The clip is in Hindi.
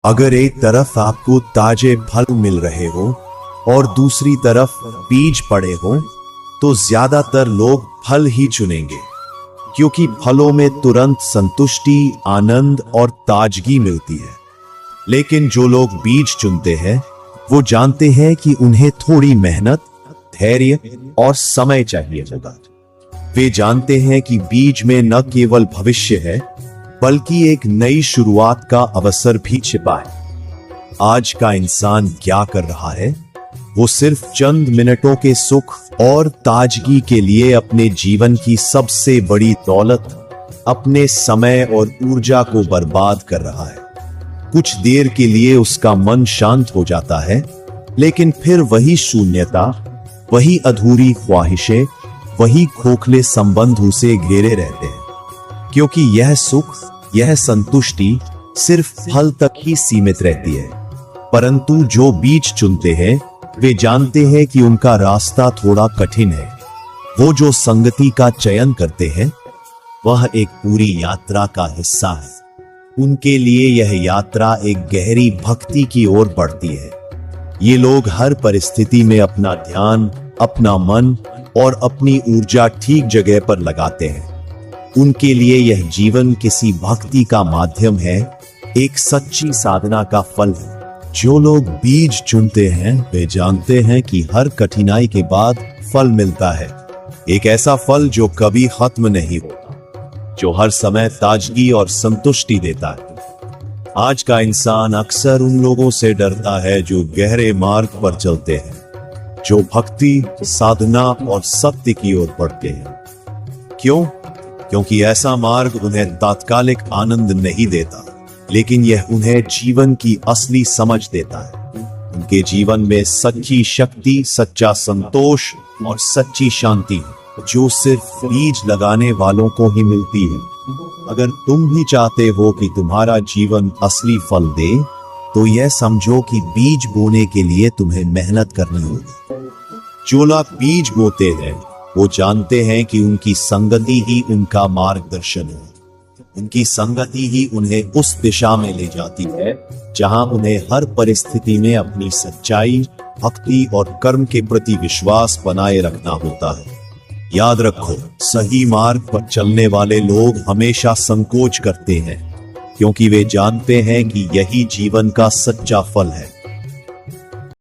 अगर एक तरफ आपको ताजे फल मिल रहे हो और दूसरी तरफ बीज पड़े हो, तो ज्यादातर लोग फल ही चुनेंगे, क्योंकि फलों में तुरंत संतुष्टि, आनंद और ताजगी मिलती है। लेकिन जो लोग बीज चुनते हैं, वो जानते हैं कि उन्हें थोड़ी मेहनत, धैर्य और समय चाहिए होगा। वे जानते हैं कि बीज में न केवल भविष्य है, बल्कि एक नई शुरुआत का अवसर भी छिपा है। आज का इंसान क्या कर रहा है? वो सिर्फ चंद मिनटों के सुख और ताजगी के लिए अपने जीवन की सबसे बड़ी दौलत, अपने समय और ऊर्जा को बर्बाद कर रहा है। कुछ देर के लिए उसका मन शांत हो जाता है, लेकिन फिर वही शून्यता, वही अधूरी ख्वाहिशें, वही खोखले संबंध उसे घेरे रहते हैं, क्योंकि यह सुख, यह संतुष्टि सिर्फ फल तक ही सीमित रहती है। परंतु जो बीज चुनते हैं, वे जानते हैं कि उनका रास्ता थोड़ा कठिन है। वो जो संगति का चयन करते हैं, वह एक पूरी यात्रा का हिस्सा है। उनके लिए यह यात्रा एक गहरी भक्ति की ओर बढ़ती है। ये लोग हर परिस्थिति में अपना ध्यान, अपना मन और अपनी ऊर्जा ठीक जगह पर लगाते हैं। उनके लिए यह जीवन किसी भक्ति का माध्यम है, एक सच्ची साधना का फल है। जो लोग बीज चुनते हैं, वे जानते हैं कि हर कठिनाई के बाद फल मिलता है, एक ऐसा फल जो कभी खत्म नहीं होता, जो हर समय ताजगी और संतुष्टि देता है। आज का इंसान अक्सर उन लोगों से डरता है जो गहरे मार्ग पर चलते हैं, जो भक्ति, साधना और सत्य की ओर बढ़ते हैं। क्यों? क्योंकि ऐसा मार्ग उन्हें तात्कालिक आनंद नहीं देता, लेकिन यह उन्हें जीवन की असली समझ देता है। उनके जीवन में सच्ची शक्ति, सच्चा संतोष और सच्ची शांति है, जो सिर्फ बीज लगाने वालों को ही मिलती है। अगर तुम भी चाहते हो कि तुम्हारा जीवन असली फल दे, तो यह समझो कि बीज बोने के लिए तुम्हें मेहनत करनी होगी। जो लोग बीज बोते हैं, वो जानते हैं कि उनकी संगति ही उनका मार्गदर्शन है। उनकी संगति ही उन्हें उस दिशा में ले जाती है जहां उन्हें हर परिस्थिति में अपनी सच्चाई, भक्ति और कर्म के प्रति विश्वास बनाए रखना होता है। याद रखो, सही मार्ग पर चलने वाले लोग हमेशा संकोच करते हैं, क्योंकि वे जानते हैं कि यही जीवन का सच्चा फल है।